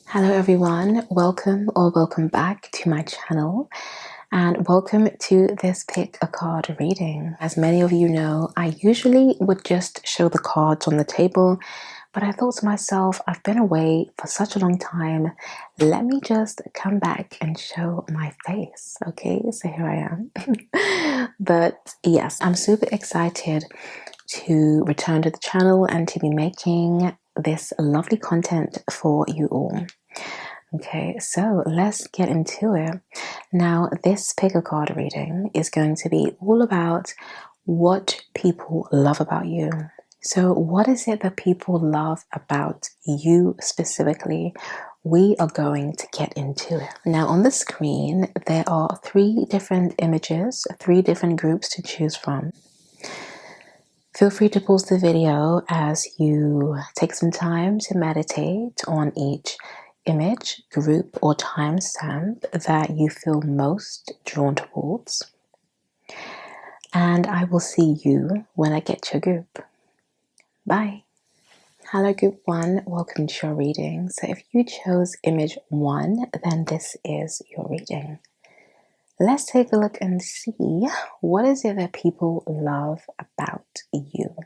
Hello everyone, welcome or welcome back to my channel and welcome to this pick a card reading. As many of you know, I usually would just show the cards on the table, but I thought to myself, I've been away for such a long time, let me just come back and show my face. Okay, so here I am. But yes, I'm super excited to return to the channel and to be making this lovely content for you all. Okay, so let's get into it. Now, this pick a card reading is going to be all about what people love about you. So, what is it that people love about you specifically? We are going to get into it. Now, on the screen, there are 3 different images, 3 different groups to choose from. Feel free to pause the video as you take some time to meditate on each image, group, or timestamp that you feel most drawn towards. And I will see you when I get to your group. Bye. Hello, group 1. Welcome to your reading. So if you chose image 1, then this is your reading. Let's take a look and see what is it that people love about you.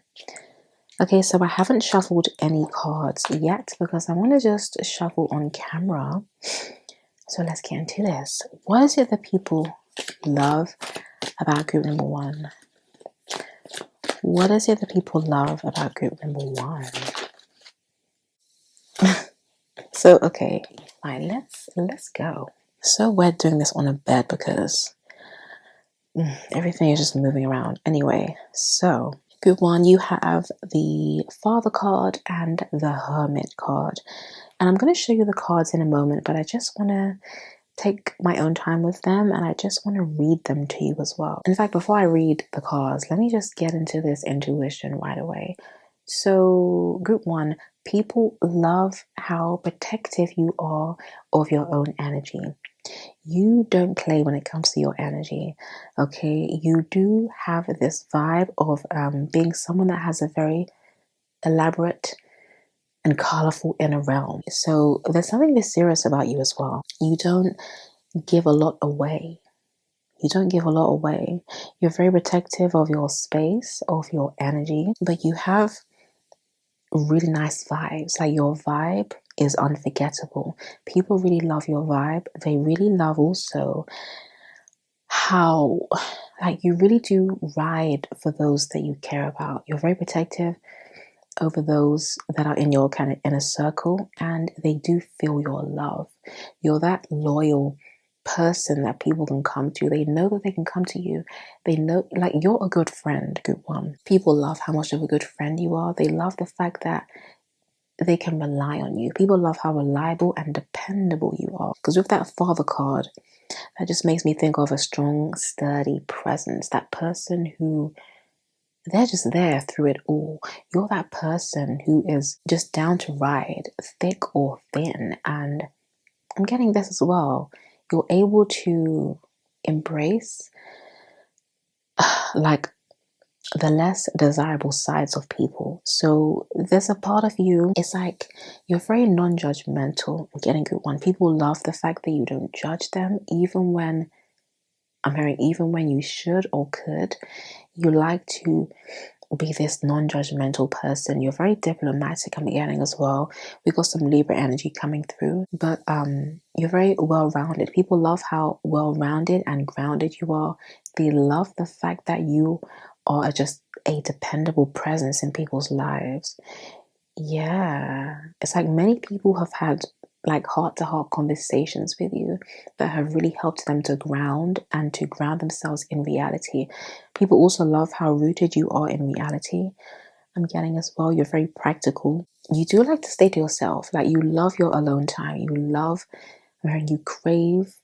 Okay, so I haven't shuffled any cards yet because I want to just shuffle on camera. So let's get into this. What is it that people love about group number 1? What is it that people love about group number 1? So, okay, fine, let's go. So we're doing this on a bed because everything is just moving around. Anyway, so group 1, you have the Father card and the Hermit card. And I'm going to show you the cards in a moment, but I just want to take my own time with them and I just want to read them to you as well. In fact, before I read the cards, let me just get into this intuition right away. So, group 1, people love how protective you are of your own energy. You don't play when it comes to your energy, okay? You do have this vibe of being someone that has a very elaborate and colorful inner realm. So there's something mysterious about you as well. You don't give a lot away. You don't give a lot away. You're very protective of your space, of your energy, but you have really nice vibes. Like your vibe is unforgettable. People really love your vibe. They really love also how like you really do ride for those that you care about. You're very protective over those that are in your kind of inner circle and they do feel your love. You're that loyal person that people can come to. They know that they can come to you. They know, like, you're a good friend, group 1. People love how much of a good friend you are. They love the fact that they can rely on you. People love how reliable and dependable you are. Because with that Father card, that just makes me think of a strong, sturdy presence. That person who they're just there through it all. You're that person who is just down to ride, thick or thin. And I'm getting this as well. You're able to embrace like the less desirable sides of people. So there's a part of you, it's like you're very non-judgmental. I'm getting group 1. People love the fact that you don't judge them, even when even when you should or could. You like to be this non-judgmental person. You're very diplomatic, I'm getting as well. We got some Libra energy coming through, but you're very well-rounded. People love how well-rounded and grounded you are. They love the fact that you are just a dependable presence in people's lives. Yeah, it's like many people have had like heart-to-heart conversations with you that have really helped them to ground and to ground themselves in reality. People also love how rooted you are in reality. I'm getting as well, you're very practical. You do like to stay to yourself. Like you love your alone time. You love when you crave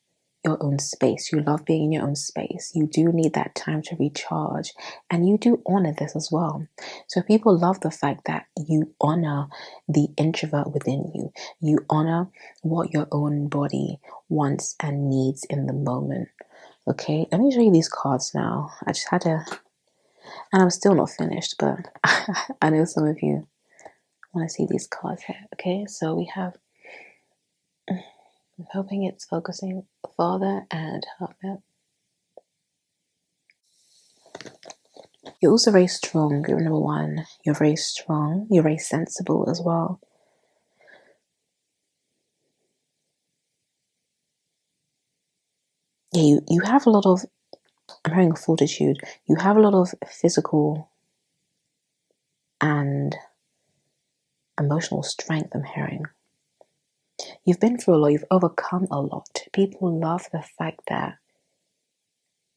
your own space. You love being in your own space. You do need that time to recharge. And you do honor this as well. So people love the fact that you honor the introvert within you. You honor what your own body wants and needs in the moment. Okay, let me show you these cards now. I just had to, and I'm still not finished, but I know some of you want to see these cards here. Okay, so we have I'm hoping it's focusing Father and Hermit. You're also very strong, group number one. You're very strong. You're very sensible as well. Yeah, you have a lot of, I'm hearing fortitude. You have a lot of physical and emotional strength, I'm hearing. You've been through a lot. You've overcome a lot. People love the fact that,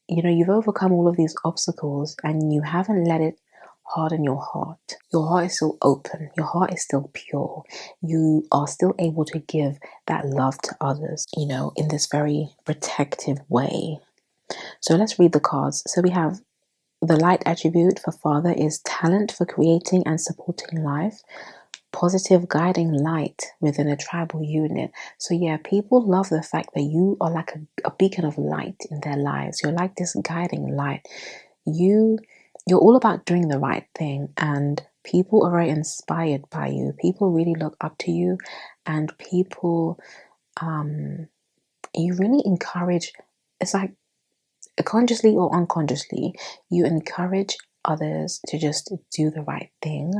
you've overcome all of these obstacles and you haven't let it harden your heart. Your heart is still open. Your heart is still pure. You are still able to give that love to others, in this very protective way. So let's read the cards. So we have the light attribute for Father is talent for creating and supporting life. Positive guiding light within a tribal unit. So yeah, people love the fact that you are like a beacon of light in their lives. You're like this guiding light. You're all about doing the right thing, and people are very inspired by you. People really look up to you, and people you really encourage. It's like consciously or unconsciously, you encourage others to just do the right thing.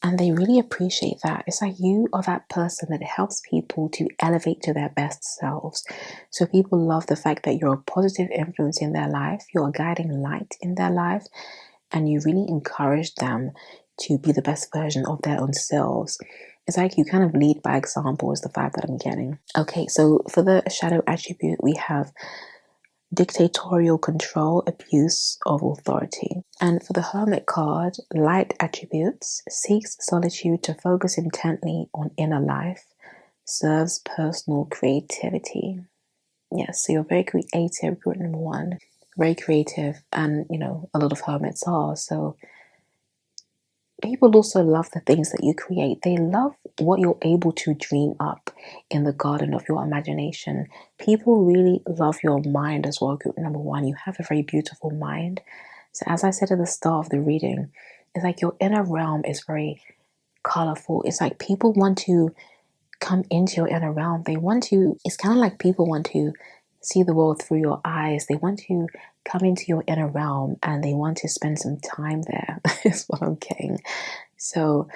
And they really appreciate that. It's like you are that person that helps people to elevate to their best selves. So people love the fact that you're a positive influence in their life, you're a guiding light in their life, and you really encourage them to be the best version of their own selves. It's like you kind of lead by example, is the vibe that I'm getting. Okay, so for the shadow attribute, we have dictatorial control, abuse of authority. And for the Hermit card, light attributes, seeks solitude to focus intently on inner life, serves personal creativity. Yes, so you're very creative, group number one. Very creative, and a lot of hermits are. So people also love the things that you create. They love what you're able to dream up in the garden of your imagination. People really love your mind as well, group number one. You have a very beautiful mind. So as I said at the start of the reading, it's like your inner realm is very colorful. It's like people want to come into your inner realm. It's kind of like people want to see the world through your eyes. They want to come into your inner realm and they want to spend some time there, is what I'm getting. So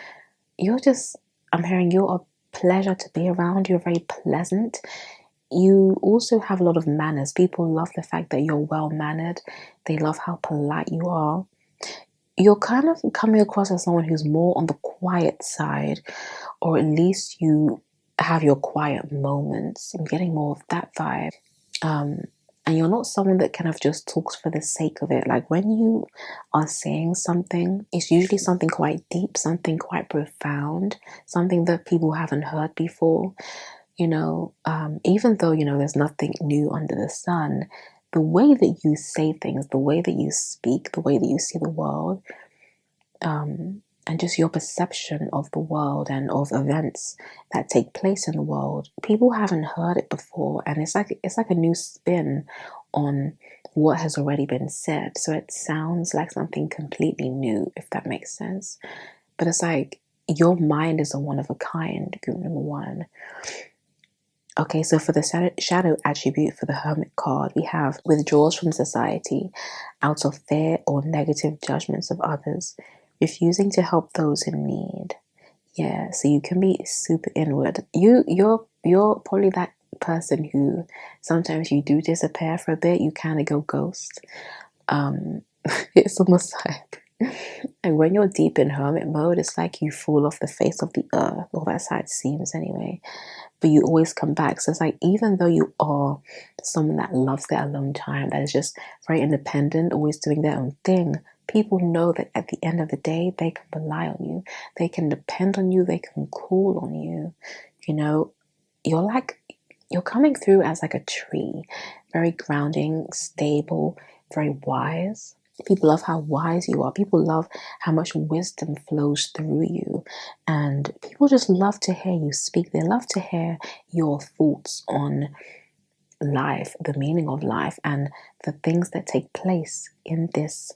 I'm hearing you're a pleasure to be around. You're very pleasant. You also have a lot of manners. People love the fact that you're well mannered. They love how polite you are. You're kind of coming across as someone who's more on the quiet side, or at least you have your quiet moments. I'm getting more of that vibe. And you're not someone that kind of just talks for the sake of it. Like when you are saying something, it's usually something quite deep, something quite profound, something that people haven't heard before. Even though, there's nothing new under the sun, the way that you say things, the way that you speak, the way that you see the world, and just your perception of the world and of events that take place in the world, people haven't heard it before, and it's like a new spin on what has already been said. So it sounds like something completely new, if that makes sense. But it's like your mind is a one of a kind, group number one. Okay, so for the shadow attribute for the Hermit card, we have withdraws from society out of fear or negative judgments of others, refusing to help those in need. Yeah, so you can be super inward. You're probably that person who sometimes you do disappear for a bit. You kind of go ghost. It's almost like, and when you're deep in hermit mode, it's like you fall off the face of the earth. Well, that's how it seems anyway. But you always come back. So it's like, even though you are someone that loves their alone time, that is just very independent, always doing their own thing, people know that at the end of the day, they can rely on you. They can depend on you. They can call on you. You're coming through as like a tree, very grounding, stable, very wise. People love how wise you are. People love how much wisdom flows through you. And people just love to hear you speak. They love to hear your thoughts on life, the meaning of life, and the things that take place in this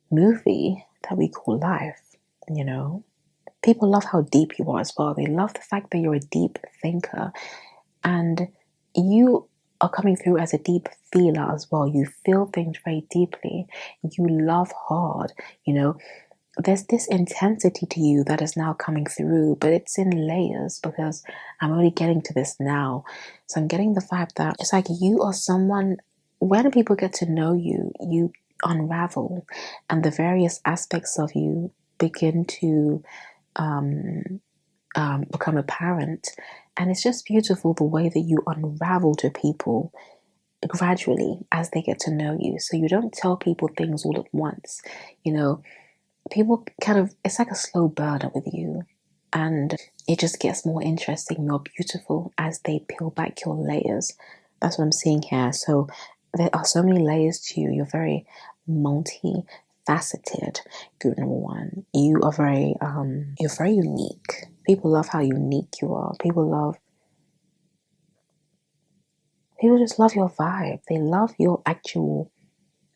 movie that we call life. People love how deep you are as well. They love the fact that you're a deep thinker. And you are coming through as a deep feeler as well. You feel things very deeply. You love hard, you know. There's this intensity to you that is now coming through, but it's in layers because I'm only getting to this now. So I'm getting the vibe that it's like you are someone, when people get to know you, you unravel and the various aspects of you begin to become apparent. And it's just beautiful the way that you unravel to people gradually as they get to know you. So you don't tell people things all at once. You know, people kind of, it's like a slow burner with you. And it just gets more interesting, more beautiful as they peel back your layers. That's what I'm seeing here. So there are so many layers to you. You're very multi-faceted. Group number one. You're very unique. People love how unique you are. People just love your vibe. They love your actual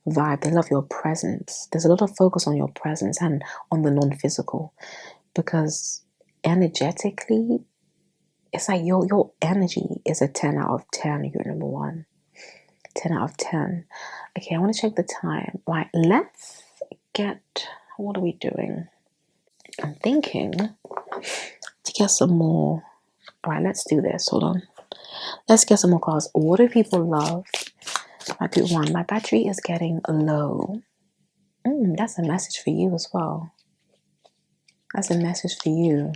vibe. They love your presence. There's a lot of focus on your presence and on the non-physical because energetically, it's like your energy is a 10 out of 10. You're number one. 10 out of 10. Okay, I want to check the time. Right, let's get, what are we doing? I'm thinking to get some more. All right, let's do this. Hold on. Let's get some more cards. What do people love? My good one. My battery is getting low. That's a message for you as well. That's a message for you.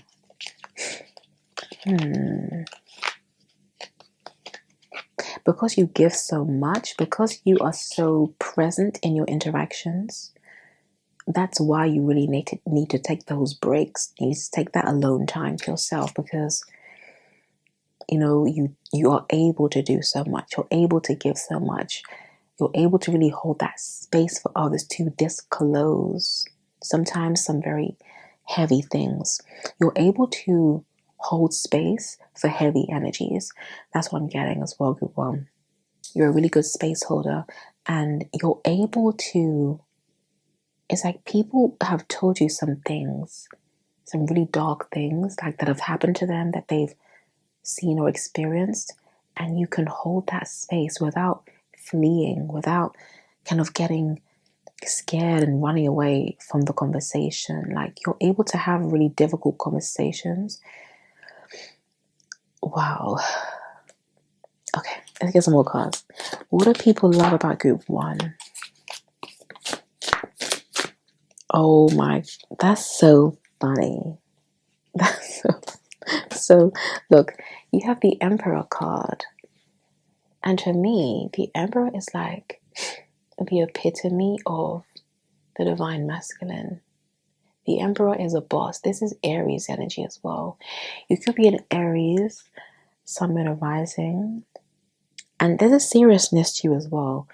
Because you give so much, because you are so present in your interactions, that's why you really need to take those breaks. You need to take that alone time to yourself because you are able to do so much. You're able to give so much. You're able to really hold that space for others to disclose sometimes some very heavy things. You're able to hold space for heavy energies. That's what I'm getting as well, good one. You're a really good space holder and you're able to, it's like people have told you some things, some really dark things like that have happened to them that they've seen or experienced, and you can hold that space without fleeing, without kind of getting scared and running away from the conversation. Like you're able to have really difficult conversations. Wow. Okay, let's get some more cards. What do people love about group one? Oh my, that's so funny. That's so look, you have the Emperor card. And to me, the Emperor is like the epitome of the divine masculine. The Emperor is a boss. This is Aries energy as well. You could be an Aries, Sun, Moon, or Rising. And there's a seriousness to you as well.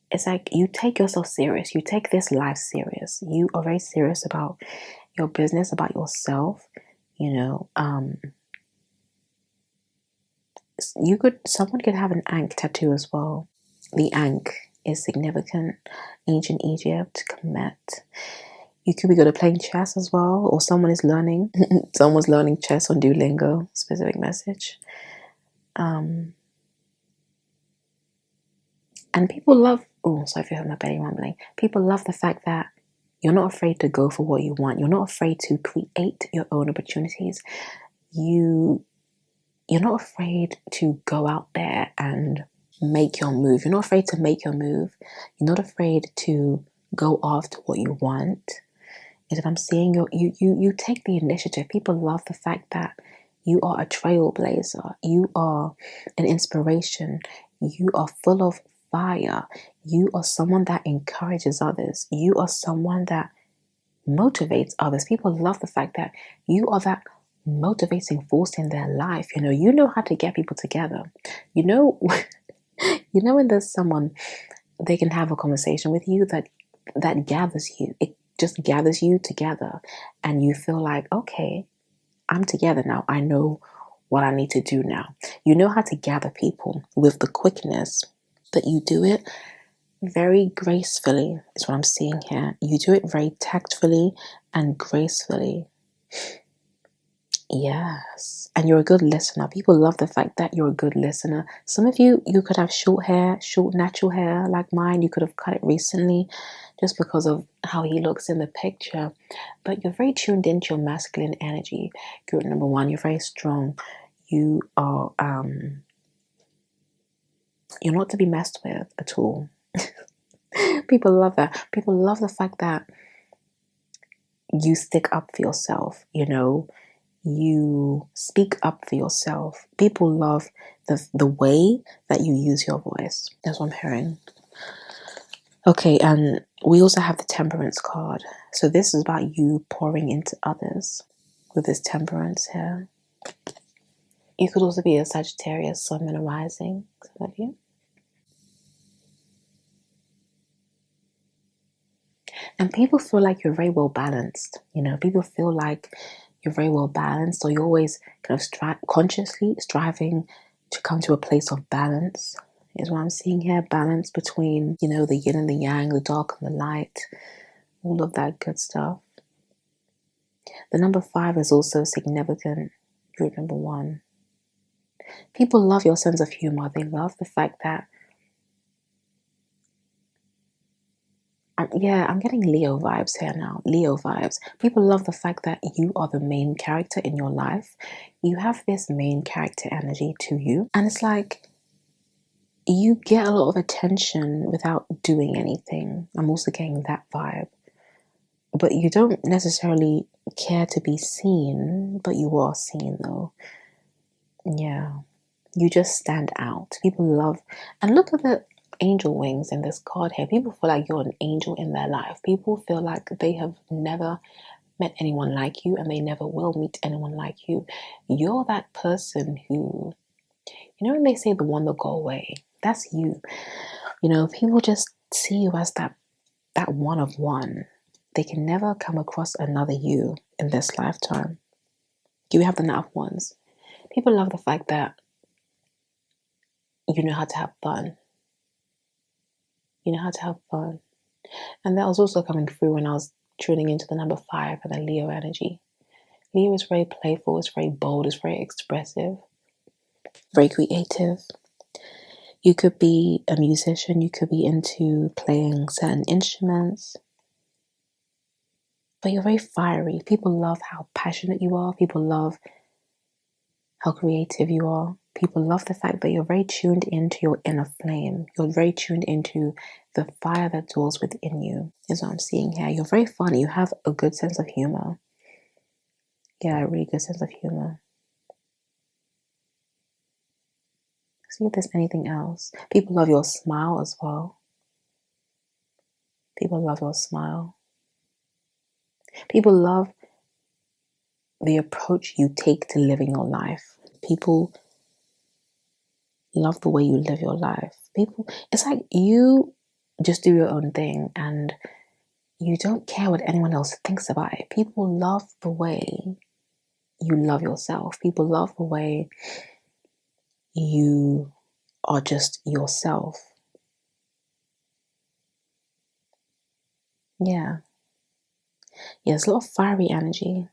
It's like you take yourself serious. You take this life serious. You are very serious about your business, about yourself. Someone could have an Ankh tattoo as well. The Ankh is significant. Ancient Egypt, Kemet. You could be good at playing chess as well, or someone is learning. Someone's learning chess on Duolingo. Specific message. And people love. Oh, sorry if you heard my belly rumbling. People love the fact that you're not afraid to go for what you want. You're not afraid to create your own opportunities. You're not afraid to go out there and make your move. You're not afraid to make your move. You're not afraid to go after what you want. And if I'm seeing you take the initiative. People love the fact that you are a trailblazer. You are an inspiration. You are full of fire. You are someone that encourages others. You are someone that motivates others. People love the fact that you are that motivating force in their life. You know how to get people together. You know when there's someone, they can have a conversation with you that gathers you. It just gathers you together and you feel like, okay, I'm together now. I know what I need to do now. You know how to gather people with the quickness, but you do it very gracefully is what I'm seeing here. You do it very tactfully and gracefully. Yes. And you're a good listener. People love the fact that you're a good listener. Some of you, you could have short hair, short natural hair like mine. You could have cut it recently just because of how he looks in the picture. But you're very tuned into your masculine energy. Group number one, you're very strong. You are you're not to be messed with at all. People love that. People love the fact that you stick up for yourself, you know. You speak up for yourself. People love the way that you use your voice. That's what I'm hearing. Okay, and we also have the temperance card. So this is about you pouring into others with this temperance here. You could also be a Sagittarius, Sun and rising, some of you. And people feel like you're very well balanced. You know, people feel like you're very well balanced, or you're always kind of consciously striving to come to a place of balance, is what I'm seeing here. Balance between, you know, the yin and the yang, the dark and the light, all of that good stuff. The number 5 is also significant. Group number 1. People love your sense of humor. They love the fact that, I'm getting Leo vibes here now. Leo vibes. People love the fact that you are the main character in your life. You have this main character energy to you. And it's like you get a lot of attention without doing anything. I'm also getting that vibe. But you don't necessarily care to be seen, but you are seen though. Yeah. You just stand out. People love, and look at the angel wings in this card here. People feel like you're an angel in their life. People feel like they have never met anyone like you, and they never will meet anyone like you. You're that person who, you know, when they say the one that go away, that's you. You know, people just see you as that one of one. They can never come across another you in this lifetime. You have the Nine of Wands. People love the fact that you know how to have fun. You know how to have fun. And that was also coming through when I was tuning into the number 5 and the Leo energy. Leo is very playful, it's very bold, it's very expressive, very creative. You could be a musician, you could be into playing certain instruments, but you're very fiery. People love how passionate you are. People love how creative you are. People love the fact that you're very tuned into your inner flame. You're very tuned into the fire that dwells within you, is what I'm seeing here. You're very funny. You have a good sense of humor. Yeah, a really good sense of humor. See if there's anything else. People love your smile as well. People love your smile. People love the approach you take to living your life. People love the way you live your life. People, it's like you just do your own thing and you don't care what anyone else thinks about it. People love the way you love yourself. People love the way you are just yourself. Yeah. Yeah, there's a lot of fiery energy.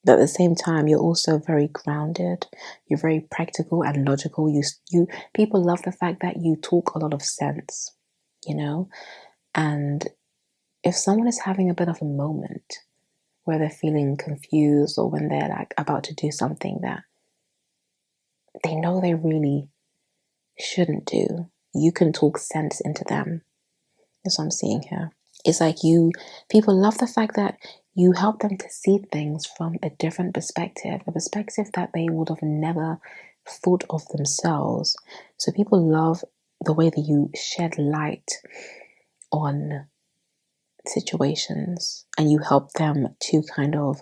But at the same time, you're also very grounded. You're very practical and logical. You people love the fact that you talk a lot of sense, you know? And if someone is having a bit of a moment where they're feeling confused, or when they're like about to do something that they know they really shouldn't do, you can talk sense into them. That's what I'm seeing here. It's like people love the fact that you help them to see things from a different perspective, a perspective that they would have never thought of themselves. So people love the way that you shed light on situations and you help them to kind of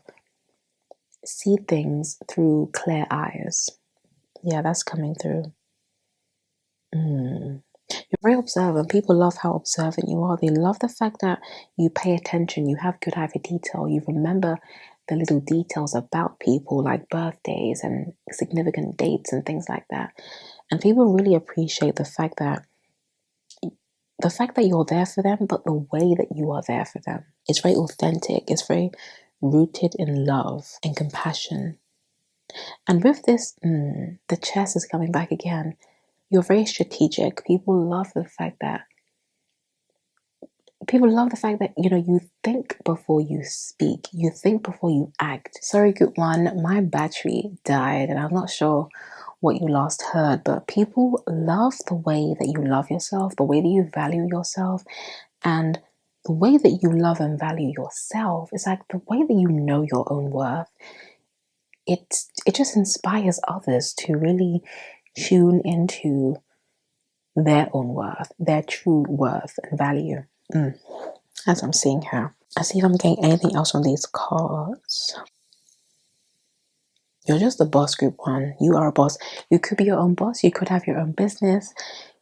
see things through clear eyes. Yeah, that's coming through. You're very observant. People love how observant you are. They love the fact that you pay attention, you have good eye for detail, you remember the little details about people, like birthdays and significant dates and things like that. And people really appreciate the fact that you're there for them, but the way that you are there for them. It's very authentic. It's very rooted in love and compassion. And with this, the chess is coming back again. You're very strategic. People love the fact that you think before you speak. You think before you act. Sorry, group one, my battery died and I'm not sure what you last heard, but people love the way that you love yourself, the way that you value yourself, and the way that you love and value yourself is like the way that you know your own worth. It just inspires others to really tune into their own worth, their true worth and value. As I'm seeing here, I see if I'm getting anything else on these cards. You're just the boss, group one. You are a boss. You could be your own boss. You could have your own business.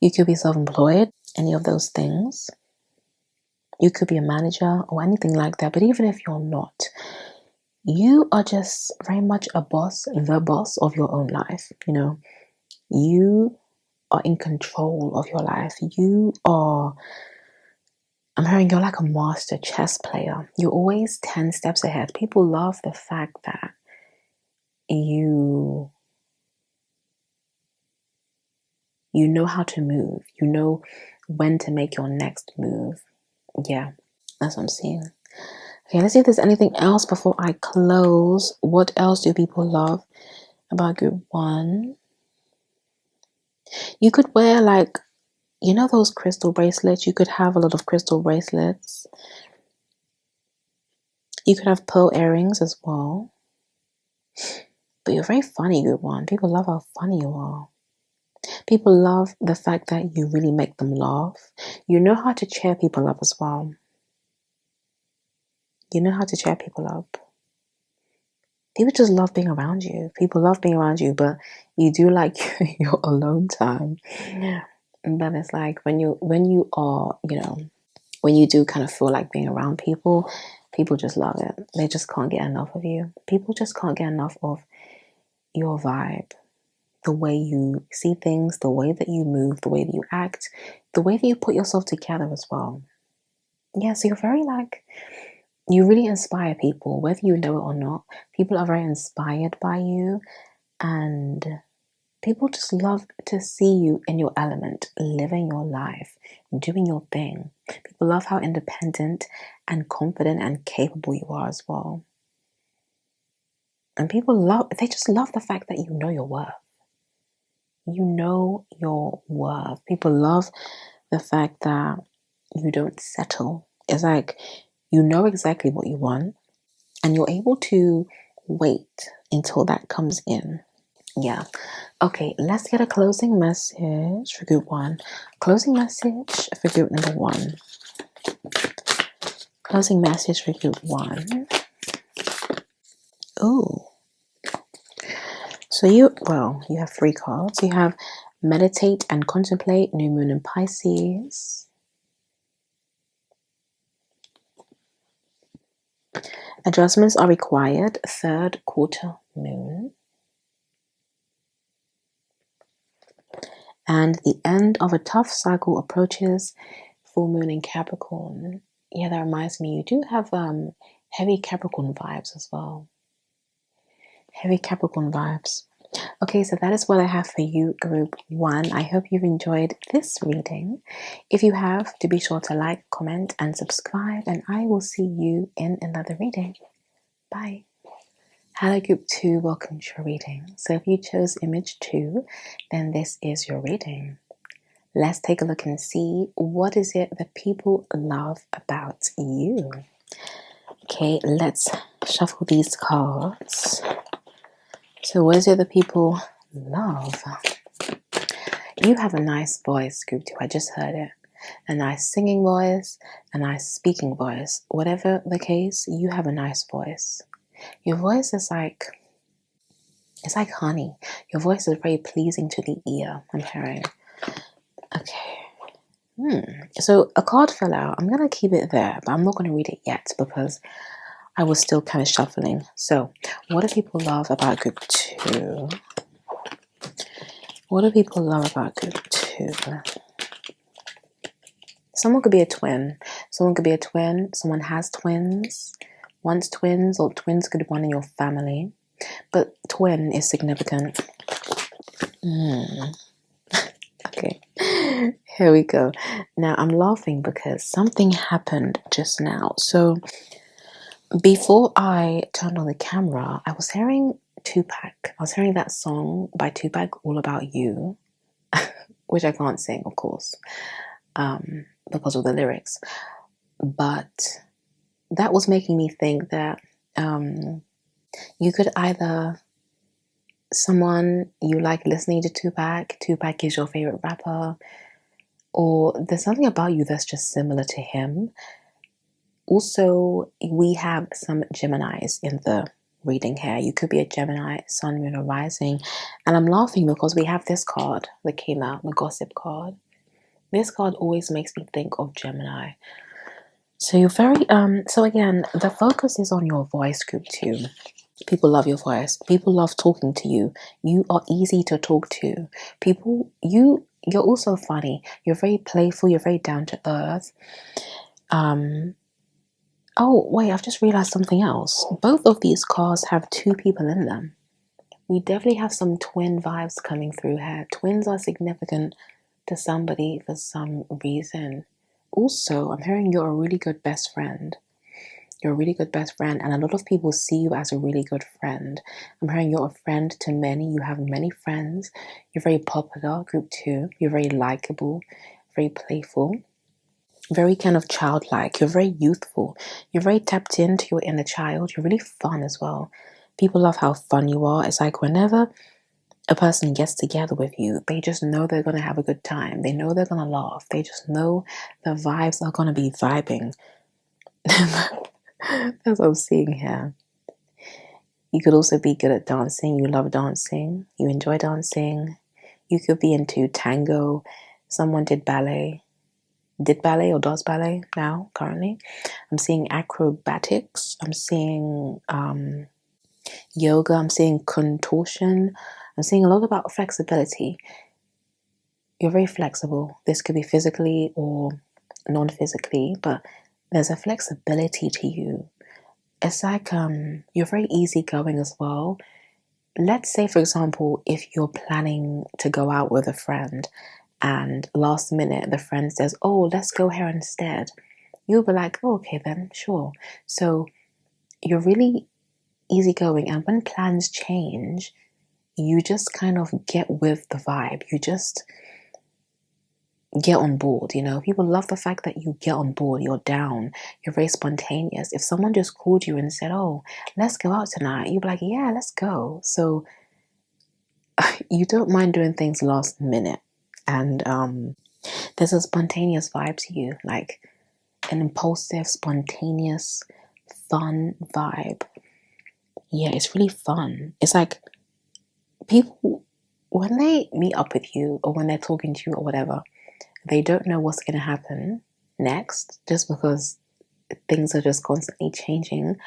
You could be self-employed. Any of those things. You could be a manager or anything like that. But even if you're not, you are just very much a boss, the boss of your own life. You know, you are in control of your life. I'm hearing you're like a master chess player. You're always 10 steps ahead. People love the fact that you know how to move. You know when to make your next move. Yeah, that's what I'm seeing. Okay, let's see if there's anything else before I close. What else do people love about group one? You could wear those crystal bracelets. You could have a lot of crystal bracelets. You could have pearl earrings as well. But you're very funny, group one. People love how funny you are. People love the fact that you really make them laugh. You know how to cheer people up as well. You know how to cheer people up. People just love being around you. People love being around you, but you do like your alone time. And then it's like when you are, when you do kind of feel like being around people, people just love it. They just can't get enough of you. People just can't get enough of your vibe, the way you see things, the way that you move, the way that you act, the way that you put yourself together as well. Yeah, so you're very you really inspire people, whether you know it or not. People are very inspired by you, and people just love to see you in your element, living your life, doing your thing. People love how independent and confident and capable you are as well. And they just love the fact that you know your worth. You know your worth. People love the fact that you don't settle. It's like you know exactly what you want and you're able to wait until that comes in. Yeah. Okay, let's get a closing message for group one. Closing message for group number one. Closing message for group one. Oh. So you have 3 cards. You have meditate and contemplate, new moon in Pisces. Adjustments are required, 3rd quarter moon. And the end of a tough cycle approaches, full moon in Capricorn. Yeah, that reminds me, you do have heavy Capricorn vibes as well. Heavy Capricorn vibes. Okay, so that is what I have for you, group one. I hope you've enjoyed this reading. If you have, do be sure to like, comment, and subscribe, and I will see you in another reading. Bye. Hello group 2, welcome to your reading. So if you chose image 2, then this is your reading. Let's take a look and see what is it that people love about you. Okay, let's shuffle these cards. So what is it that people love? You have a nice voice, group 2. I just heard it. A nice singing voice, a nice speaking voice. Whatever the case, you have a nice voice. Your voice is it's like honey. Your voice is very pleasing to the ear, I'm hearing. Okay. So a card fell out. I'm going to keep it there, but I'm not going to read it yet because I was still kind of shuffling. So what do people love about group 2? What do people love about group 2? Someone could be a twin. Someone could be a twin. Someone has twins. Once twins, or twins could be one in your family, but twin is significant. Okay, here we go. Now I'm laughing because something happened just now. So before I turned on the camera, I was hearing Tupac. I was hearing that song by Tupac, All About You, which I can't sing, of course, because of the lyrics. But that was making me think that you could either, someone you like listening to Tupac is your favorite rapper, or there's something about you that's just similar to him. Also, we have some Geminis in the reading here. You could be a Gemini, Sun, Moon, or Rising. And I'm laughing because we have this card that came out, the Gossip card. This card always makes me think of Gemini. So you're very, so again, the focus is on your voice, group 2. People love your voice. People love talking to you. You are easy to talk to. You're also funny. You're very playful. You're very down to earth. Oh, wait, I've just realized something else. Both of these cards have 2 people in them. We definitely have some twin vibes coming through here. Twins are significant to somebody for some reason. Also, I'm hearing you're a really good best friend. You're a really good best friend, and a lot of people see you as a really good friend. I'm hearing you're a friend to many. You have many friends. You're very popular, group 2. You're very likable, very playful, very kind of childlike. You're very youthful. You're very tapped into your inner child. You're really fun as well. People love how fun you are. It's like whenever a person gets together with you, they just know they're going to have a good time. They know they're going to laugh. They just know the vibes are going to be vibing. That's what I'm seeing here. You could also be good at dancing. You love dancing. You enjoy dancing. You could be into tango. Someone did ballet or does ballet now, currently. I'm seeing acrobatics. I'm seeing yoga. I'm seeing contortion. I'm seeing a lot about flexibility. You're very flexible. This could be physically or non-physically, but there's a flexibility to you. It's like you're very easygoing as well. Let's say, for example, if you're planning to go out with a friend and last minute the friend says, oh, let's go here instead. You'll be like, oh, okay then, sure. So you're really easygoing, and when plans change, you just kind of get with the vibe. You just get on board, People love the fact that you get on board, you're down, you're very spontaneous. If someone just called you and said, oh, let's go out tonight, you'd be like, yeah, let's go. So you don't mind doing things last minute, and there's a spontaneous vibe to you, like an impulsive, spontaneous, fun vibe. Yeah, it's really fun. It's like people, when they meet up with you or when they're talking to you or whatever, they don't know what's going to happen next just because things are just constantly changing.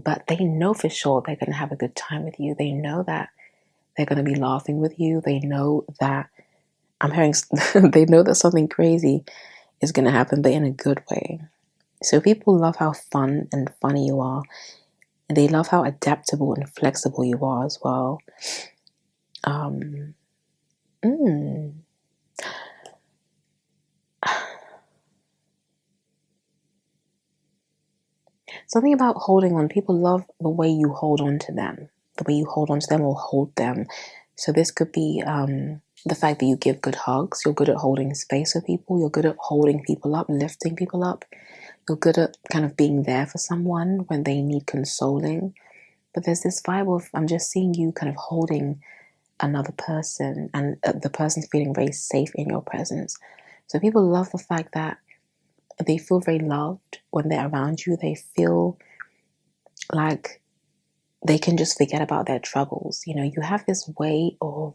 But they know for sure they're going to have a good time with you. They know that they're going to be laughing with you. They know that they know that something crazy is going to happen, but in a good way. So people love how fun and funny you are. And they love how adaptable and flexible you are as well. Something about holding on. People love the way you hold on to them. The way you hold on to them or hold them. So this could be the fact that you give good hugs. You're good at holding space for people. You're good at holding people up, lifting people up. You're good at kind of being there for someone when they need consoling. But there's this vibe of, I'm just seeing you kind of holding another person, and the person's feeling very safe in your presence. So people love the fact that they feel very loved when they're around you. They feel like they can just forget about their troubles. You have this way of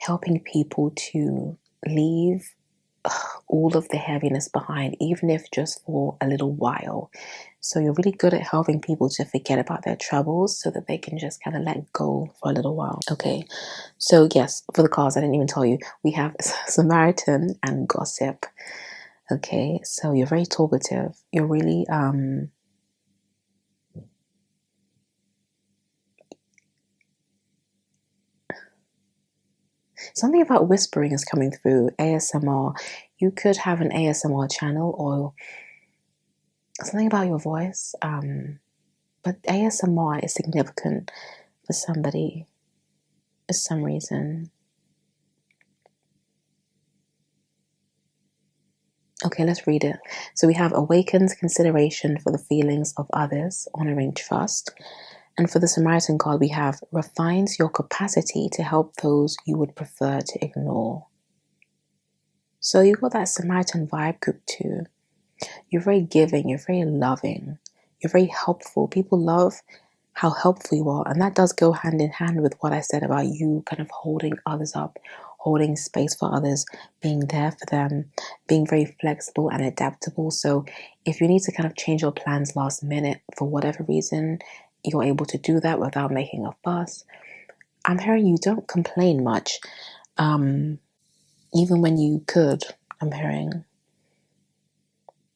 helping people to leave all of the heaviness behind, even if just for a little while. So you're really good at helping people to forget about their troubles so that they can just kind of let go for a little while. Okay, so yes, for the cards, I didn't even tell you, we have Samaritan and Gossip. Okay, so you're very talkative. You're really Something about whispering is coming through. ASMR. You could have an ASMR channel or something about your voice. But ASMR is significant for somebody for some reason. Okay, let's read it. So we have awakens consideration for the feelings of others, honoring trust. And for the Samaritan card, we have refines your capacity to help those you would prefer to ignore. So you got that Samaritan vibe group too. You're very giving, you're very loving, you're very helpful. People love how helpful you are. And that does go hand in hand with what I said about you kind of holding others up, holding space for others, being there for them, being very flexible and adaptable. So if you need to kind of change your plans last minute for whatever reason, you're able to do that without making a fuss. I'm hearing you don't complain much, even when you could. I'm hearing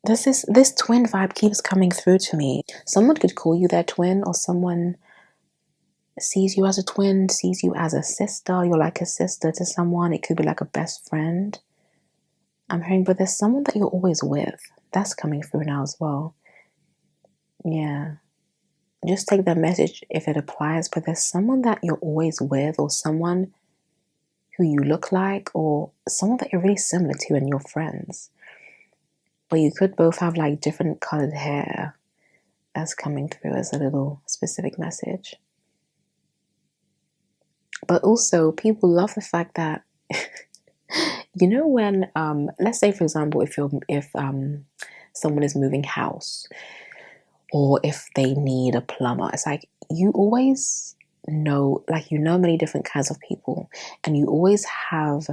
this twin vibe keeps coming through to me. Someone could call you their twin, or someone sees you as a twin, sees you as a sister. You're like a sister to someone. It could be like a best friend. I'm hearing, but there's someone that you're always with. That's coming through now as well. Yeah. Just take that message if it applies, but there's someone that you're always with, or someone who you look like, or someone that you're really similar to and you're friends. But you could both have like different colored hair. That's coming through as a little specific message. But also, people love the fact that, you know, when let's say for example, if someone is moving house, or if they need a plumber, it's like you always know, like you know many different kinds of people, and you always have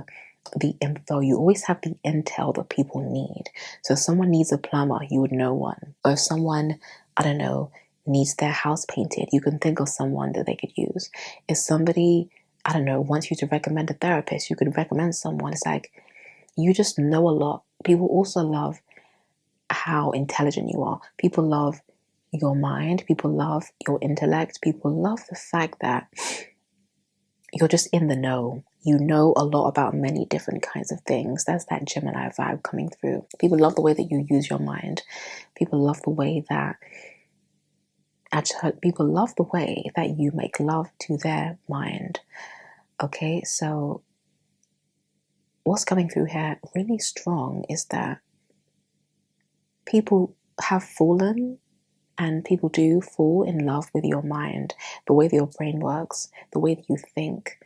the info, you always have the intel that people need. So if someone needs a plumber, you would know one. Or if someone, I don't know, needs their house painted, you can think of someone that they could use. If somebody, I don't know, wants you to recommend a therapist, you could recommend someone. It's like you just know a lot. People also love how intelligent you are. People love your mind. People love your intellect. People love the fact that you're just in the know. You know a lot about many different kinds of things. That's that Gemini vibe coming through. People love the way that you use your mind. People love the way that people love the way that you make love to their mind. Okay, so what's coming through here really strong is that people have fallen, and people do fall in love with your mind, the way that your brain works, the way that you think,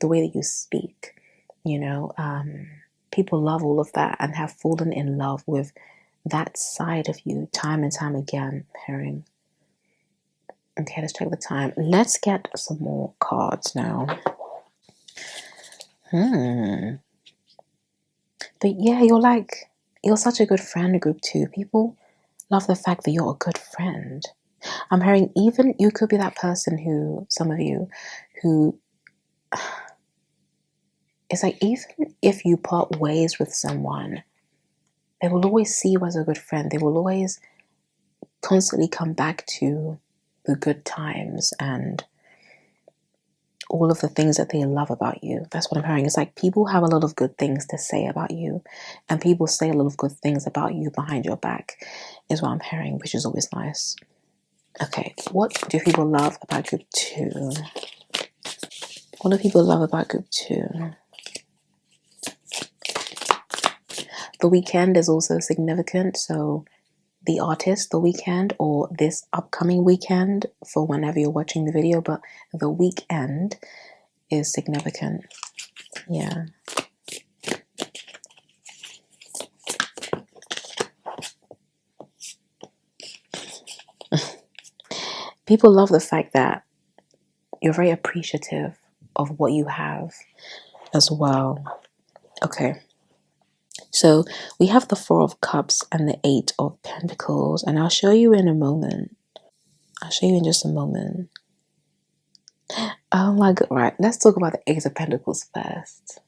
the way that you speak. You know, people love all of that and have fallen in love with that side of you time and time again. Hearing. Okay, let's check the time. Let's get some more cards now. But yeah, you're such a good friend group too. People love the fact that you're a good friend. I'm hearing even you could be that person who, some of you, who, it's like even if you part ways with someone, they will always see you as a good friend. They will always constantly come back to the good times and all of the things that they love about you. That's what I'm hearing. It's like people have a lot of good things to say about you, and people say a lot of good things about you behind your back, is what I'm hearing, which is always nice. Okay, what do people love about group 2? What do people love about group 2? The weekend is also significant. So the artist, the weekend, or this upcoming weekend for whenever you're watching the video, but the weekend is significant. Yeah. People love the fact that you're very appreciative of what you have as well. Okay. So we have the 4 of Cups and the 8 of Pentacles, and I'll show you in a moment. I'll show you in just a moment. Oh my God. Right. Let's talk about the 8 of Pentacles first.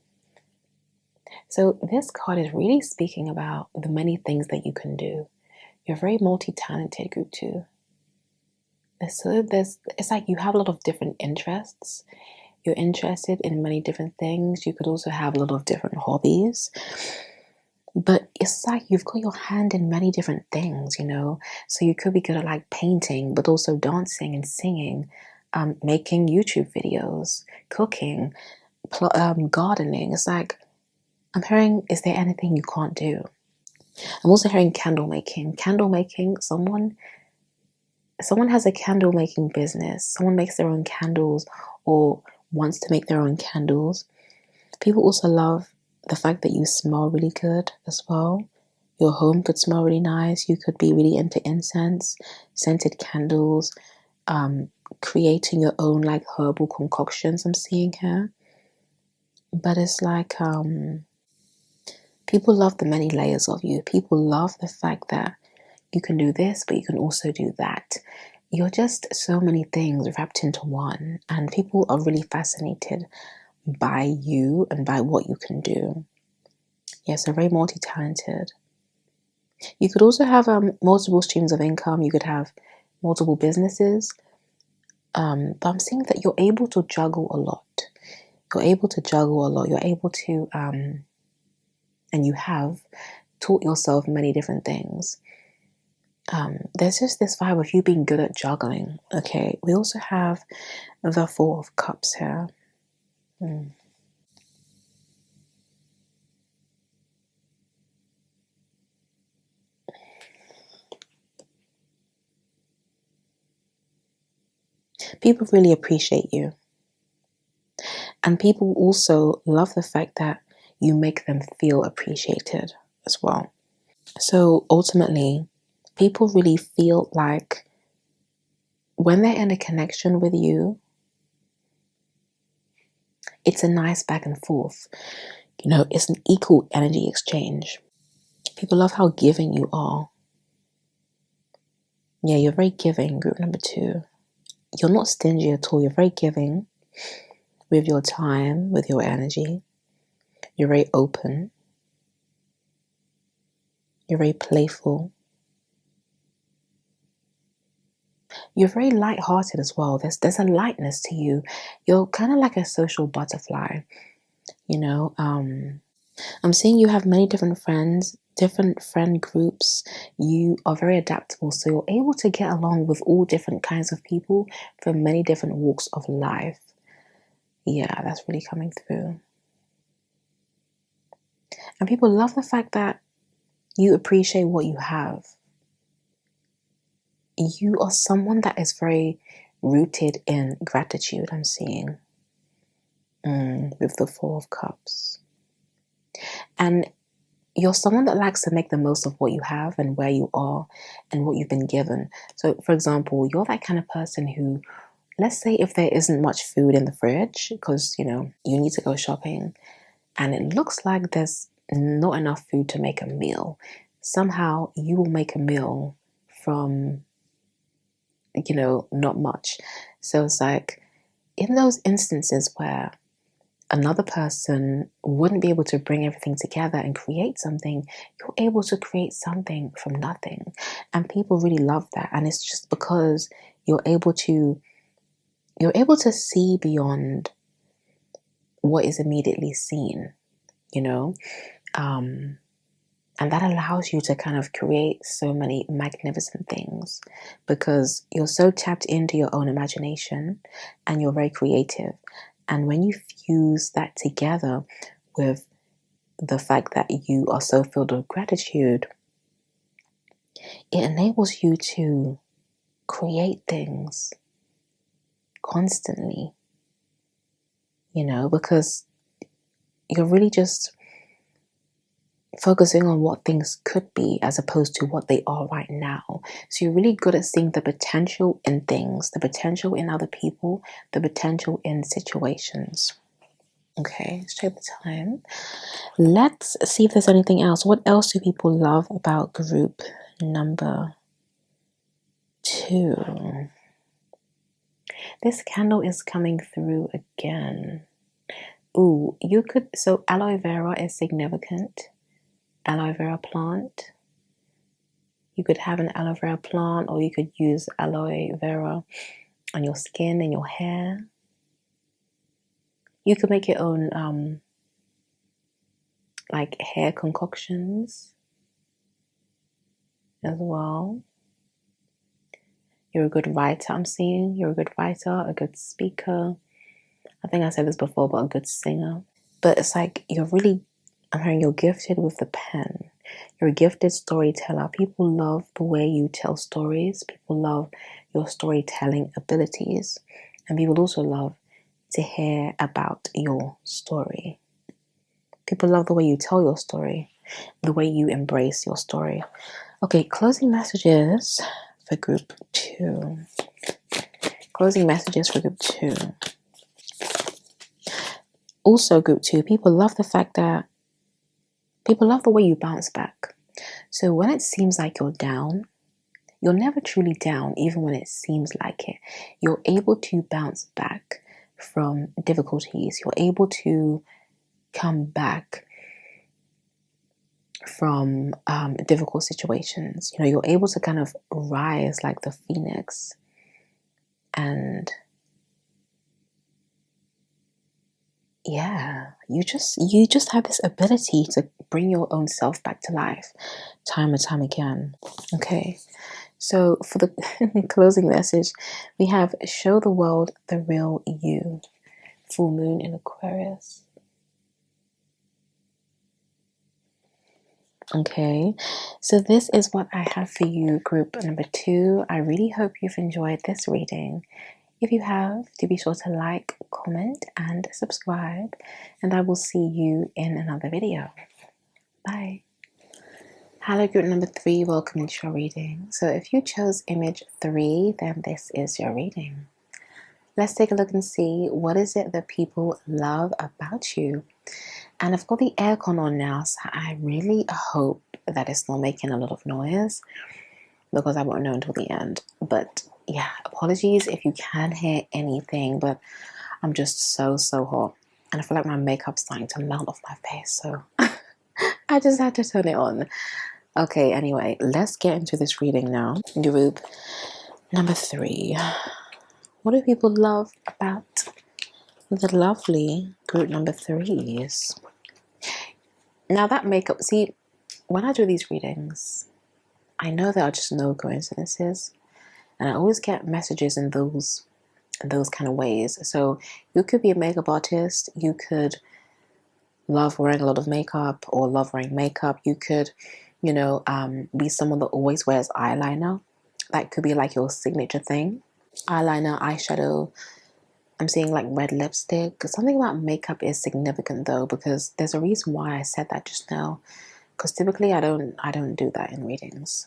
So this card is really speaking about the many things that you can do. You're very multi-talented, group 2. It's like you have a lot of different interests, you're interested in many different things. You could also have a lot of different hobbies. But it's like you've got your hand in many different things, you know? So you could be good at like painting, but also dancing and singing, making YouTube videos, cooking, gardening. It's like, I'm hearing, is there anything you can't do? I'm also hearing candle making. Candle making, someone has a candle making business. Someone makes their own candles or wants to make their own candles. People also love the fact that you smell really good as well. Your home could smell really nice. You could be really into incense, scented candles, creating your own like herbal concoctions I'm seeing here. But it's like people love the many layers of you. People love the fact that you can do this, but you can also do that. You're just so many things wrapped into one, and people are really fascinated by you and by what you can do. Yes, they're very multi-talented. You could also have multiple streams of income. You could have multiple businesses. But I'm seeing that you're able to juggle a lot. You're able to juggle a lot. You're able to, and you have taught yourself many different things. There's just this vibe of you being good at juggling. Okay, we also have the Four of Cups here. People really appreciate you. And people also love the fact that you make them feel appreciated as well. So ultimately, people really feel like when they're in a connection with you, it's a nice back and forth. You know, it's an equal energy exchange. People love how giving you are. Yeah, you're very giving, group number 2. You're not stingy at all. You're very giving with your time, with your energy. You're very open. You're very playful. You're very light-hearted as well. There's a lightness to you. You're kind of like a social butterfly, you know. I'm seeing you have many different friends, different friend groups. You are very adaptable, so you're able to get along with all different kinds of people from many different walks of life. Yeah, that's really coming through. And people love the fact that you appreciate what you have. You are someone that is very rooted in gratitude, I'm seeing, with the Four of Cups. And you're someone that likes to make the most of what you have and where you are and what you've been given. So, for example, you're that kind of person who, let's say if there isn't much food in the fridge because, you know, you need to go shopping and it looks like there's not enough food to make a meal, somehow you will make a meal from, you know, not much. So it's like in those instances where another person wouldn't be able to bring everything together and create something, you're able to create something from nothing. And people really love that. And it's just because you're able to see beyond what is immediately seen, you know? And that allows you to kind of create so many magnificent things because you're so tapped into your own imagination and you're very creative. And when you fuse that together with the fact that you are so filled with gratitude, it enables you to create things constantly, you know, because you're really just focusing on what things could be as opposed to what they are right now. So you're really good at seeing the potential in things, the potential in other people, the potential in situations. Okay, let's check the time. Let's see if there's anything else. What else do people love about group number 2? This candle is coming through again. Ooh, you could, so aloe vera is significant. Aloe vera plant. You could have an aloe vera plant or you could use aloe vera on your skin and your hair. You could make your own like hair concoctions as well. You're a good writer, I'm seeing. You're a good writer, a good speaker. I think I said this before, but a good singer. But it's like I'm hearing you're gifted with the pen. You're a gifted storyteller. People love the way you tell stories. People love your storytelling abilities. And people also love to hear about your story. People love the way you tell your story, the way you embrace your story. Okay, closing messages for group 2. Closing messages for group 2. Also, group 2, people love the way you bounce back. So when it seems like you're down, you're never truly down, even when it seems like it. You're able to bounce back from difficulties. You're able to come back from difficult situations. You're able to kind of rise like the phoenix, and yeah, you just have this ability to bring your own self back to life time and time again. Okay, so for the closing message, we have show the world the real you. Full moon in Aquarius. Okay, so this is what I have for you, group number 2. I really hope you've enjoyed this reading. If you have, do be sure to like, comment, and subscribe, and I will see you in another video. Bye. Hello, group number 3. Welcome to your reading. So if you chose image 3, then this is your reading. Let's take a look and see what is it that people love about you. And I've got the aircon on now, so I really hope that it's not making a lot of noise, because I won't know until the end. But yeah, apologies if you can hear anything, but I'm just so hot. And I feel like my makeup's starting to melt off my face, so I just had to turn it on. Okay, anyway, let's get into this reading now. Group number 3. What do people love about the lovely group number 3s? Now that makeup, see, when I do these readings, I know there are just no coincidences, and I always get messages in those kind of ways. So you could be a makeup artist, you could love wearing a lot of makeup or love wearing makeup. You could, be someone that always wears eyeliner. That could be like your signature thing. Eyeliner, eyeshadow. I'm seeing like red lipstick. Something about makeup is significant though, because there's a reason why I said that just now. Because typically I don't do that in readings.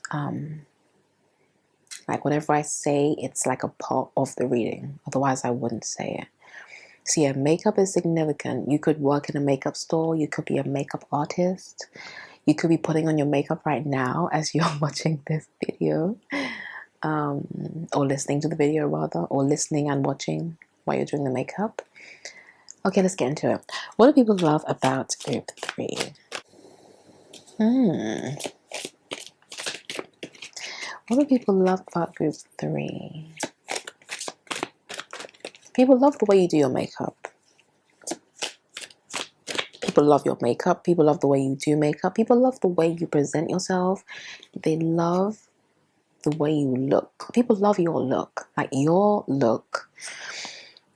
Like whatever I say, it's like a part of the reading. Otherwise, I wouldn't say it. So yeah, makeup is significant. You could work in a makeup store. You could be a makeup artist. You could be putting on your makeup right now as you're watching this video, or listening to the video rather, or listening and watching while you're doing the makeup. Okay, let's get into it. What do people love about group 3? What do people love about group 3? People love the way you do your makeup. People love your makeup. People love the way you do makeup. People love the way you present yourself. They love the way you look. People love your look. Like your look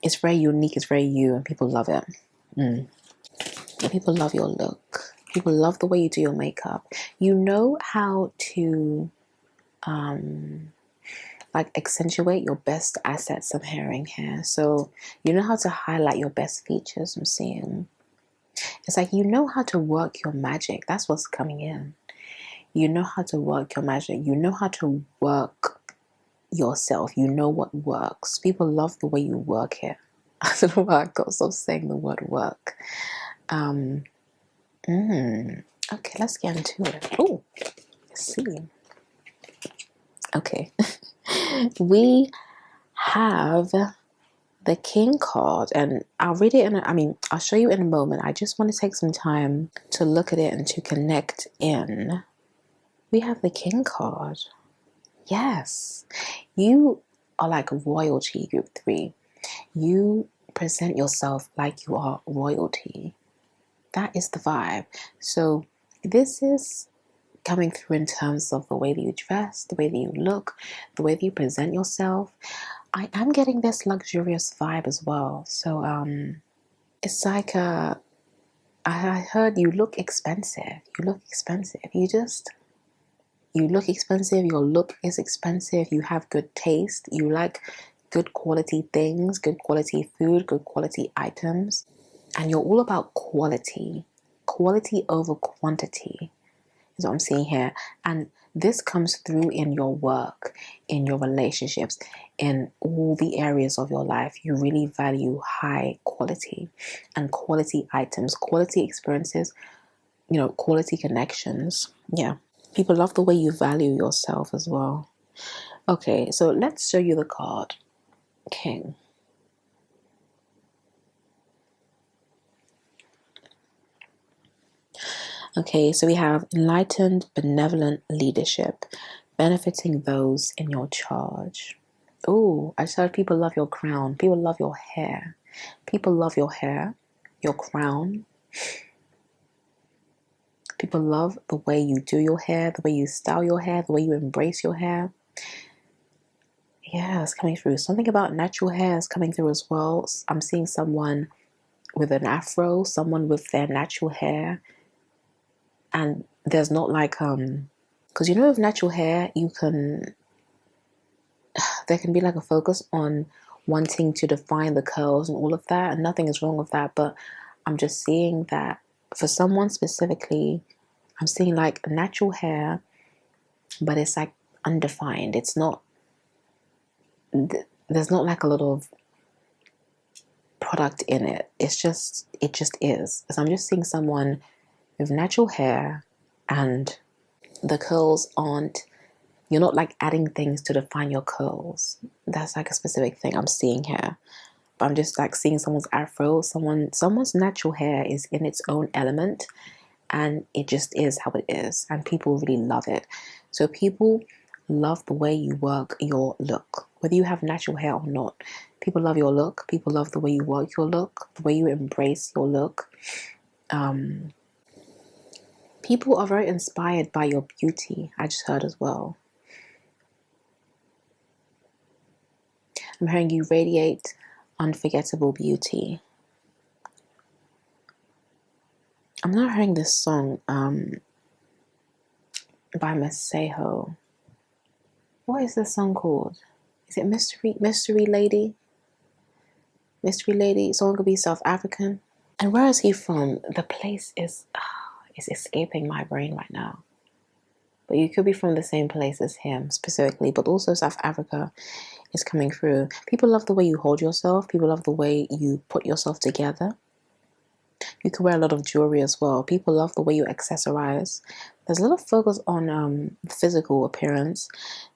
is very unique. It's very you, and people love it. People love your look. People love the way you do your makeup. You know how to like accentuate your best assets. I'm hearing here. So you know how to highlight your best features. I'm seeing. It's like you know how to work your magic. That's what's coming in. You know how to work your magic. You know how to work yourself. You know what works. People love the way you work it. I don't know why I got stop saying the word work. Okay, let's get into it. Oh, let's see. Okay. We have the King card, and I'll read it I'll show you in a moment. I just want to take some time to look at it and to connect in. We have the King card. Yes. You are like royalty, group 3. You present yourself like you are royalty. That is the vibe. So this is coming through in terms of the way that you dress, the way that you look, the way that you present yourself. I am getting this luxurious vibe as well. So it's like I heard you look expensive. You look expensive. You look expensive. Your look is expensive. You have good taste. You like good quality things, good quality food, good quality items. And you're all about quality. Quality over quantity is what I'm seeing here. And this comes through in your work, in your relationships, in all the areas of your life. You really value high quality and quality items, quality experiences, quality connections. Yeah. People love the way you value yourself as well. Okay, so let's show you the card. King. Okay, so we have enlightened, benevolent leadership, benefiting those in your charge. Oh, I just heard people love your crown. People love your hair. People love your hair, your crown. People love the way you do your hair, the way you style your hair, the way you embrace your hair. Yeah, it's coming through. Something about natural hair is coming through as well. I'm seeing someone with an afro, someone with their natural hair. And there's not like, because with natural hair, there can be like a focus on wanting to define the curls and all of that. And nothing is wrong with that. But I'm just seeing that for someone specifically, I'm seeing like natural hair, but it's like undefined. It's not, there's not like a lot of product in it. It just is. So I'm just seeing someone with natural hair and the curls you're not like adding things to define your curls. That's like a specific thing I'm seeing here. But I'm just like seeing someone's afro, someone's natural hair is in its own element and it just is how it is. And people really love it. So people love the way you work your look, whether you have natural hair or not. People love your look. People love the way you work your look, the way you embrace your look. People are very inspired by your beauty, I just heard as well. I'm hearing you radiate unforgettable beauty. I'm not hearing this song by Maseho. What is this song called? Is it Mystery Lady? Mystery Lady? Someone could be South African. And where is he from? The place is escaping my brain right now. But you could be from the same place as him specifically, but also South Africa is coming through. People love the way you hold yourself. People love the way you put yourself together. You can wear a lot of jewelry as well. People love the way you accessorize. There's a lot of focus on physical appearance,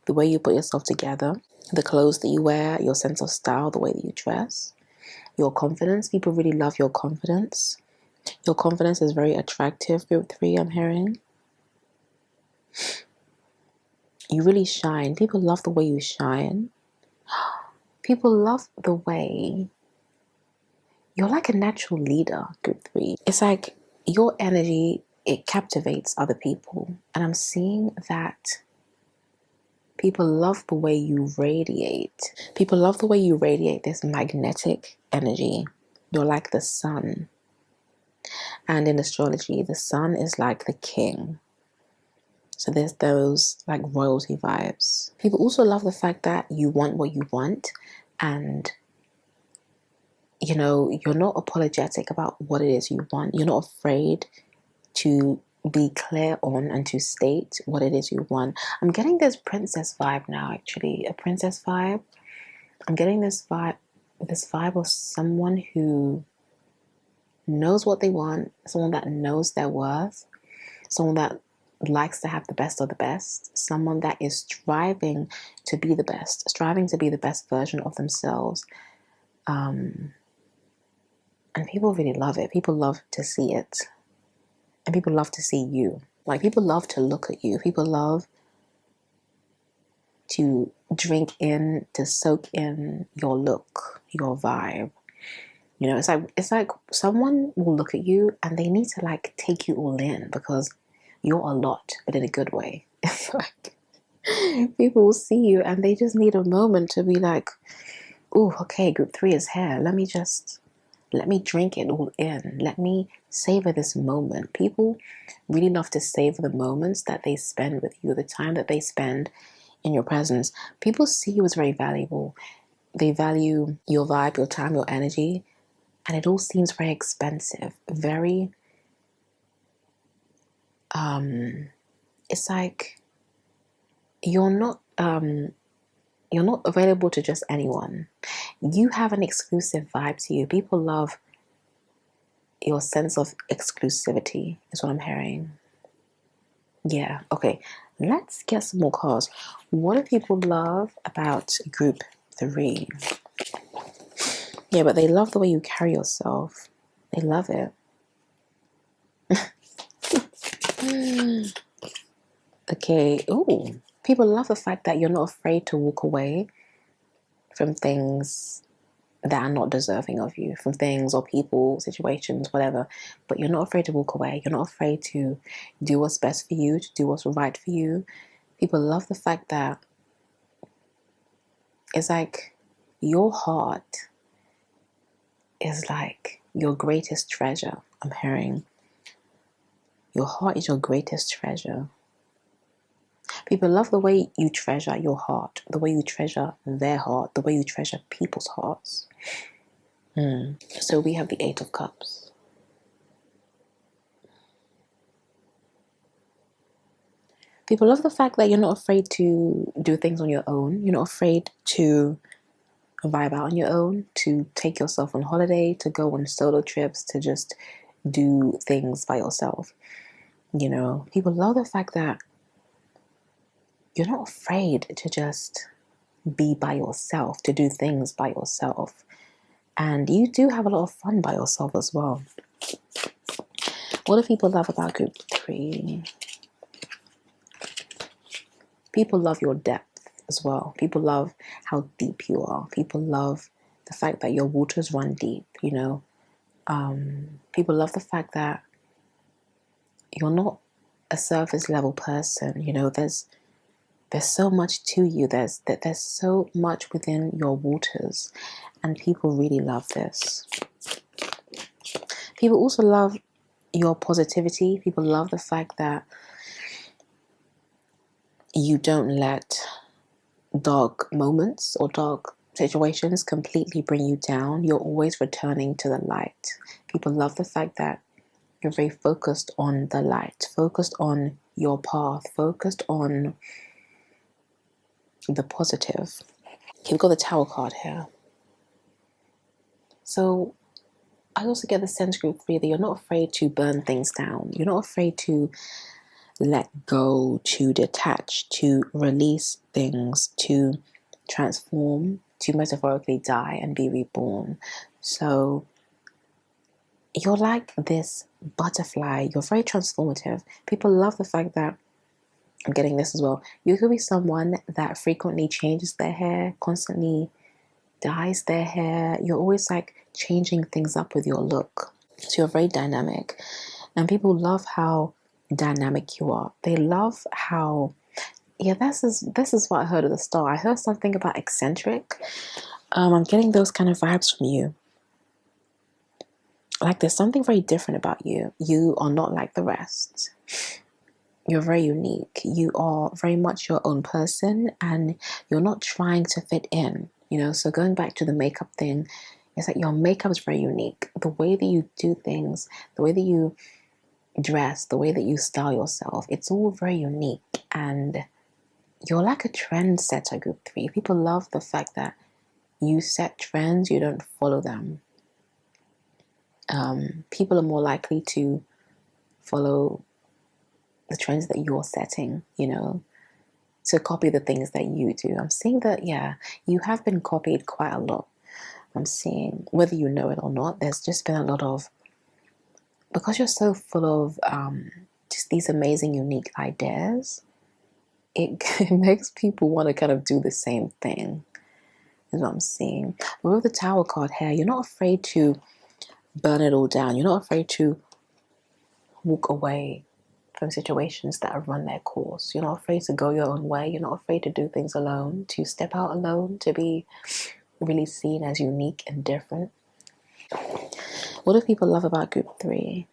the way you put yourself together, the clothes that you wear, your sense of style, the way that you dress, your confidence. People really love your confidence. Your confidence is very attractive, group 3, I'm hearing. You really shine. People love the way you shine. People love the way you're like a natural leader, group 3. It's like your energy, it captivates other people. And I'm seeing that people love the way you radiate. People love the way you radiate this magnetic energy. You're like the sun. And in astrology, the sun is like the king. So there's those like royalty vibes. People also love the fact that you want what you want, and you're not apologetic about what it is you want. You're not afraid to be clear on and to state what it is you want. I'm getting this princess vibe now, actually, a princess vibe. I'm getting this vibe of someone who knows what they want, someone that knows their worth, someone that likes to have the best of the best, someone that is striving to be the best version of themselves. And people really love it. People love to see it. And people love to see you. Like, people love to look at you. People love to drink in, to soak in your look, your vibe. You know, it's like someone will look at you and they need to like take you all in because you're a lot, but in a good way. It's like people will see you and they just need a moment to be like, oh, okay, group 3 is here. Let me drink it all in. Let me savor this moment. People really love to savor the moments that they spend with you, the time that they spend in your presence. People see you as very valuable. They value your vibe, your time, your energy, and it all seems very expensive. Very, it's like you're not available to just anyone. You have an exclusive vibe to you. People love your sense of exclusivity, is what I'm hearing. Yeah, okay. Let's get some more cards. What do people love about group 3? Yeah, but they love the way you carry yourself. They love it. Okay. Ooh. People love the fact that you're not afraid to walk away from things that are not deserving of you, from things or people, situations, whatever. But you're not afraid to walk away. You're not afraid to do what's best for you, to do what's right for you. People love the fact that it's like your heart is like your greatest treasure. I'm hearing your heart is your greatest treasure. People love the way you treasure your heart, the way you treasure their heart, the way you treasure people's hearts. So we have the 8 of Cups. People love the fact that you're not afraid to do things on your own. You're not afraid to vibe out on your own, to take yourself on holiday, to go on solo trips, to just do things by yourself. You know, people love the fact that you're not afraid to just be by yourself, to do things by yourself. And you do have a lot of fun by yourself as well. What do people love about group 3? People love your depth as well. People love how deep you are. People love the fact that your waters run deep, you know. People love the fact that you're not a surface level person. You know, there's so much to you. There's so much within your waters, and people really love this. People also love your positivity. People love the fact that you don't let dark moments or dark situations completely bring you down. You're always returning to the light. People love the fact that you're very focused on the light, focused on your path, focused on the positive. Okay, we've got the Tower card here. So I also get the sense, group 3, that you're not afraid to burn things down. You're not afraid to let go, to detach, to release things, to transform, to metaphorically die and be reborn. So you're like this butterfly. You're very transformative. People love the fact that, I'm getting this as well, you could be someone that frequently changes their hair, constantly dyes their hair. You're always like changing things up with your look. So you're very dynamic. And people love how dynamic you are. They love how, yeah, this is what I heard at the start. I heard something about eccentric. I'm getting those kind of vibes from you. Like there's something very different about you. You are not like the rest. You're very unique. You are very much your own person and you're not trying to fit in, you know. So going back to the makeup thing, it's like your makeup is very unique. The way that you do things, the way that you dress, the way that you style yourself, it's all very unique. And you're like a trendsetter, group 3. People love the fact that you set trends, you don't follow them. People are more likely to follow the trends that you're setting, you know, to copy the things that you do. I'm seeing that, yeah, you have been copied quite a lot. I'm seeing, whether you know it or not, there's just been a lot of, because you're so full of just these amazing, unique ideas, it makes people want to kind of do the same thing. is what I'm seeing. But with the Tower card here, you're not afraid to burn it all down. You're not afraid to walk away from situations that have run their course. You're not afraid to go your own way. You're not afraid to do things alone, to step out alone, to be really seen as unique and different. What do people love about group 3?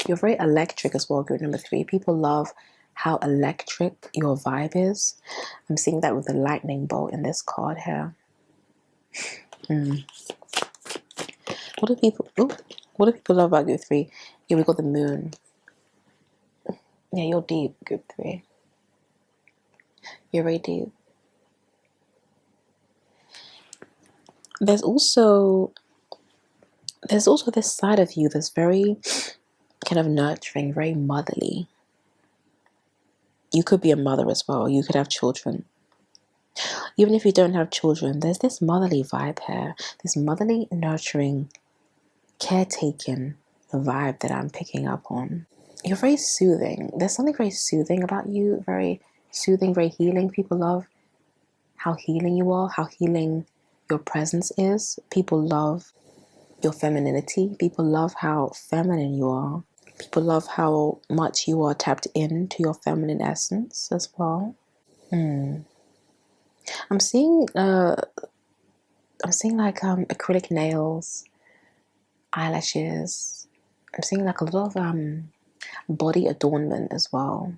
You're very electric as well, group number 3. People love how electric your vibe is. I'm seeing that with the lightning bolt in this card here. What do people love about group 3? Here we got the moon. Yeah, you're deep, group 3. You're very deep. There's also this side of you that's very kind of nurturing, very motherly. You could be a mother as well. You could have children. Even if you don't have children, there's this motherly vibe here. This motherly, nurturing, caretaking vibe that I'm picking up on. You're very soothing. There's something very soothing about you. Very soothing, very healing. People love how healing you are, how healing your presence is. People love your femininity. People love how feminine you are. People love how much you are tapped into your feminine essence as well. I'm seeing like acrylic nails, eyelashes. I'm seeing like a lot of body adornment as well.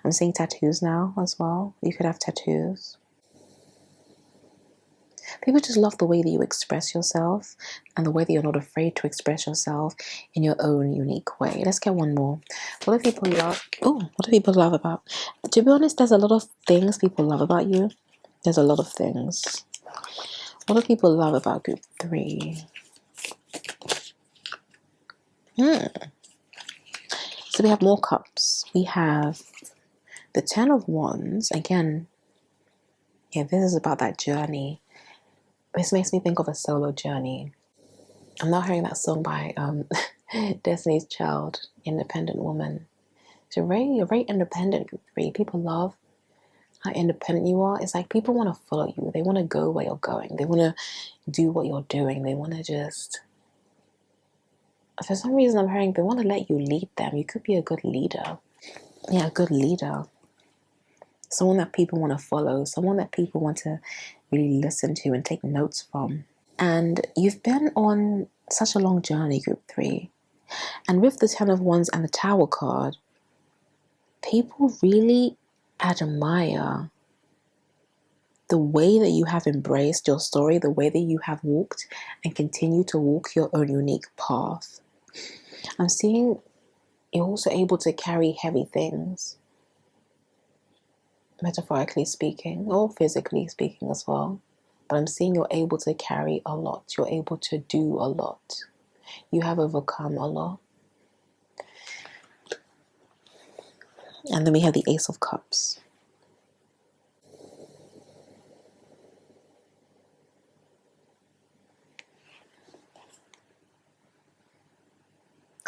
I'm seeing tattoos now as well. You could have tattoos. People just love the way that you express yourself and the way that you're not afraid to express yourself in your own unique way. Let's get one more. What do people love? Oh, what do people love about? To be honest, there's a lot of things people love about you. There's a lot of things. What do people love about group 3? So we have more cups. We have the 10 of Wands. Again, yeah, this is about that journey. This makes me think of a solo journey. I'm not hearing that song by Destiny's Child, Independent Woman. So you're very independent, group 3. People love how independent you are. It's like people want to follow you. They want to go where you're going. They want to do what you're doing. They want to just... For some reason, I'm hearing they want to let you lead them. You could be a good leader. Yeah, a good leader. Someone that people want to follow. Someone that people want to really listen to and take notes from. And you've been on such a long journey, group 3. And with the 10 of Wands and the Tower card, people really admire the way that you have embraced your story, the way that you have walked and continue to walk your own unique path. I'm seeing you're also able to carry heavy things, metaphorically speaking, or physically speaking as well. But I'm seeing you're able to carry a lot. You're able to do a lot. You have overcome a lot. And then we have the Ace of Cups.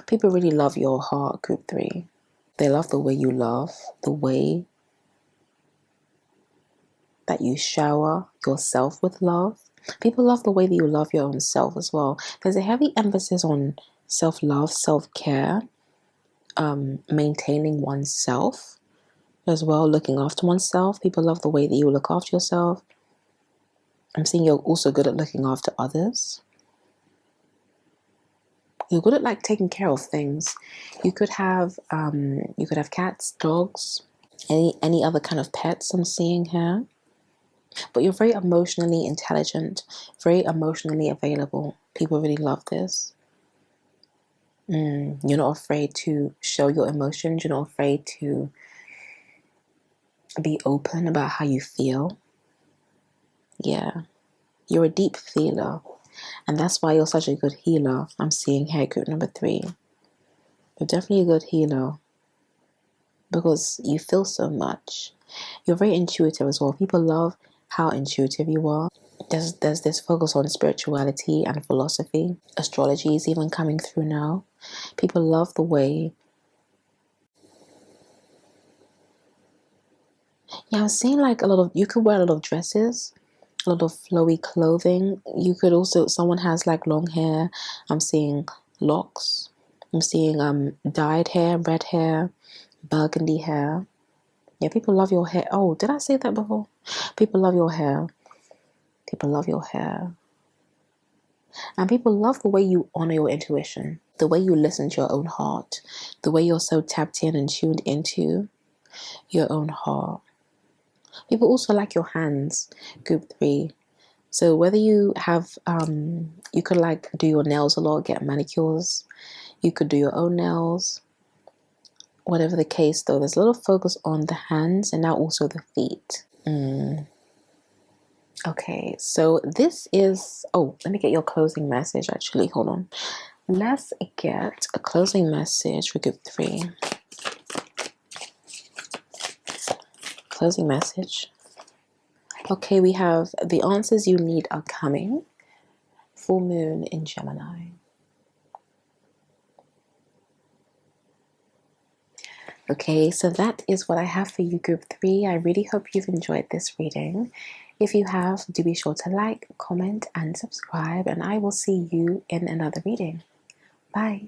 People really love your heart, group 3. They love the way you love, the way that you shower yourself with love. People love the way that you love your own self as well. There's a heavy emphasis on self-love, self-care, maintaining oneself as well, looking after oneself. People love the way that you look after yourself. I'm seeing you're also good at looking after others. You're good at like taking care of things. You could have cats, dogs, any other kind of pets I'm seeing here. But you're very emotionally intelligent, very emotionally available. People really love this. You're not afraid to show your emotions. You're not afraid to be open about how you feel. Yeah. You're a deep feeler. And that's why you're such a good healer. I'm seeing here, group number 3. You're definitely a good healer. Because you feel so much. You're very intuitive as well. People love how intuitive you are. There's this focus on spirituality and philosophy. Astrology is even coming through now. People love the way Yeah, I'm seeing like a lot of, you could wear a lot of dresses, a lot of flowy clothing. You could also, someone has like long hair. I'm seeing locks. I'm seeing dyed hair, red hair, burgundy hair. Yeah, people love your hair. Oh, did I say that before? People love your hair. People love your hair. And people love the way you honor your intuition, the way you listen to your own heart, the way you're so tapped in and tuned into your own heart. People also like your hands, group 3. So whether you have, you could like do your nails a lot, get manicures, you could do your own nails, whatever the case though, there's a lot of focus on the hands and now also the feet. Okay, so this is, oh, let me get your closing message actually, hold on. Let's get a closing message for group 3. Closing message. Okay, we have the answers you need are coming. Full moon in Gemini. Okay, so that is what I have for you, group 3. I really hope you've enjoyed this reading. If you have, do be sure to like, comment, and subscribe, and I will see you in another reading. Bye.